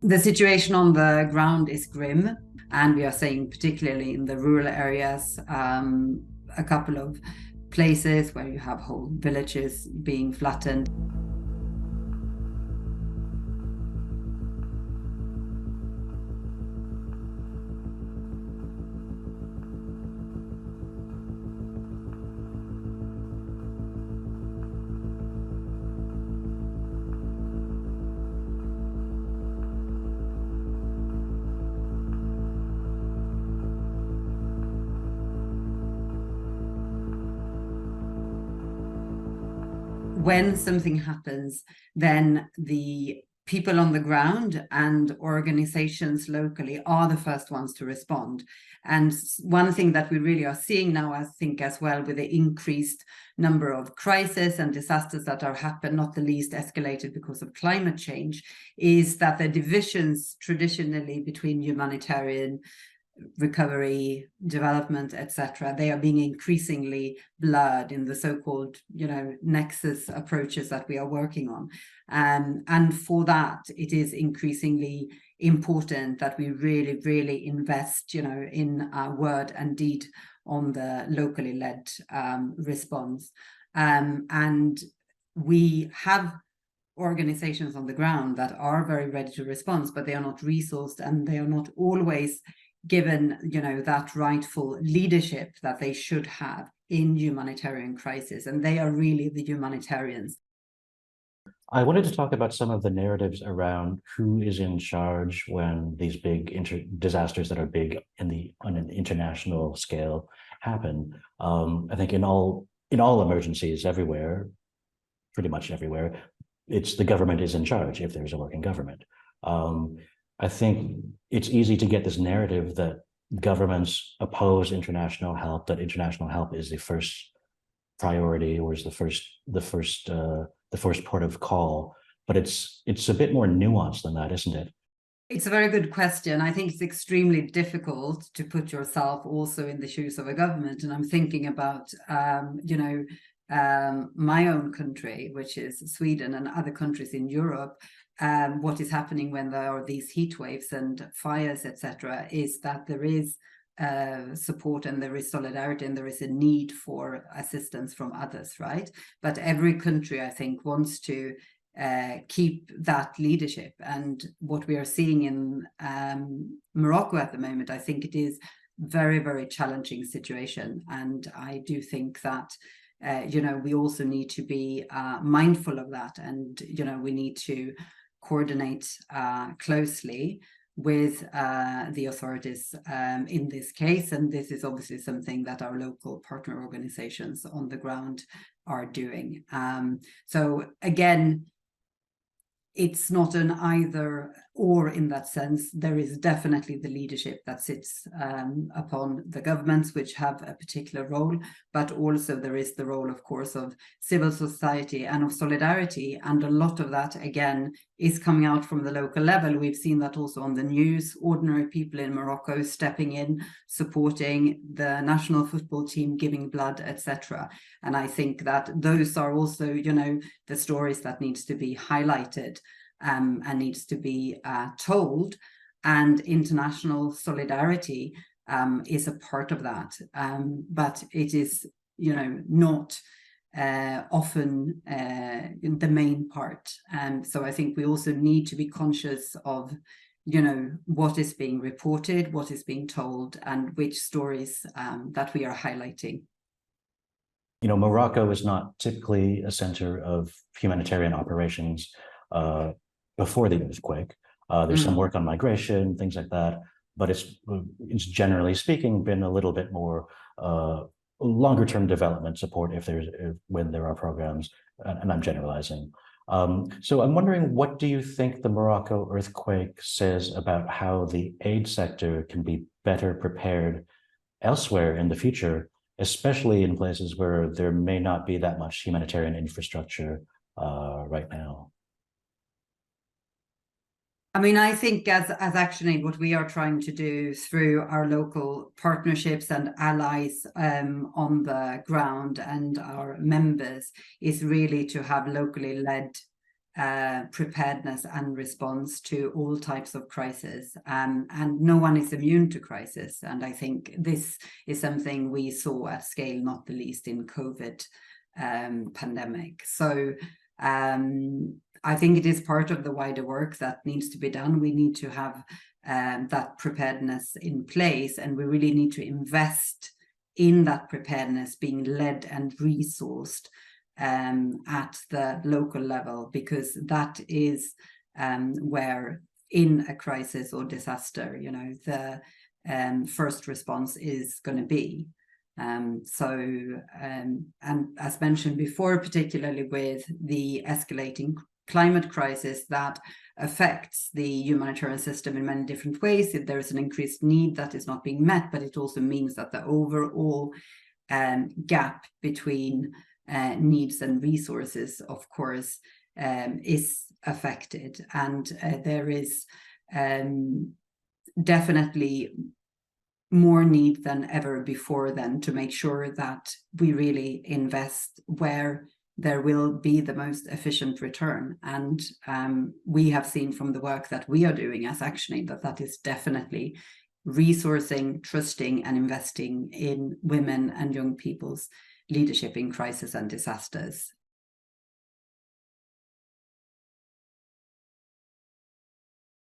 The situation on the ground is grim, and we are seeing, particularly in the rural areas, a couple of places where you have whole villages being flattened. When something happens, then the people on the ground and organizations locally are the first ones to respond. And one thing that we really are seeing now, I think, as well, with the increased number of crises and disasters that are happening, not the least escalated because of climate change, is that the divisions traditionally between humanitarian recovery, development, etc., they are being increasingly blurred in the so-called, nexus approaches that we are working on. And for that, it is increasingly important that we really, really invest, in word and deed on the locally led response. And we have organizations on the ground that are very ready to respond, but they are not resourced, and they are not always given, that rightful leadership that they should have in humanitarian crisis. And they are really the humanitarians. I wanted to talk about some of the narratives around who is in charge when these big disasters that are big on an international scale happen. I think in all emergencies everywhere, pretty much everywhere, it's the government is in charge if there's a working government. I think it's easy to get this narrative that governments oppose international help, that international help is the first priority or is the first port of call. But it's a bit more nuanced than that, isn't it? It's a very good question. I think it's extremely difficult to put yourself also in the shoes of a government. And I'm thinking about, my own country, which is Sweden, and other countries in Europe. What is happening when there are these heat waves and fires, etc., is that there is support and there is solidarity and there is a need for assistance from others, right? But every country, I think, wants to keep that leadership. And what we are seeing in Morocco at the moment, I think it is very, very challenging situation. And I do think that we also need to be mindful of that, and we need to coordinate closely with the authorities in this case. And this is obviously something that our local partner organizations on the ground are doing. So again, it's not an either or in that sense. There is definitely the leadership that sits upon the governments, which have a particular role, but also there is the role, of course, of civil society and of solidarity. And a lot of that, again, is coming out from the local level. We've seen that also on the news, ordinary people in Morocco stepping in, supporting the national football team, giving blood, etc. And I think that those are also, the stories that needs to be highlighted and needs to be told. And international solidarity is a part of that. But it is, not often the main part. And so I think we also need to be conscious of, what is being reported, what is being told, and which stories that we are highlighting. Morocco is not typically a center of humanitarian operations before the earthquake. There's some work on migration, things like that, but it's generally speaking been a little bit more longer term development support when there are programs, and I'm generalizing. So I'm wondering, what do you think the Morocco earthquake says about how the aid sector can be better prepared elsewhere in the future, especially in places where there may not be that much humanitarian infrastructure right now? I mean, I think as ActionAid, what we are trying to do through our local partnerships and allies on the ground and our members is really to have locally led preparedness and response to all types of crisis, and no one is immune to crisis. And I think this is something we saw at scale, not the least in COVID pandemic. So I think it is part of the wider work that needs to be done. We need to have that preparedness in place, and we really need to invest in that preparedness being led and resourced at the local level, because that is where, in a crisis or disaster, you know, the first response is going to be. And as mentioned before, particularly with the escalating climate crisis that affects the humanitarian system in many different ways, if there is an increased need that is not being met, but it also means that the overall gap between needs and resources, of course, is affected. And there is definitely more need than ever before then to make sure that we really invest where there will be the most efficient return. And we have seen from the work that we are doing as ActionAid that is definitely resourcing, trusting, and investing in women and young people's leadership in crisis and disasters.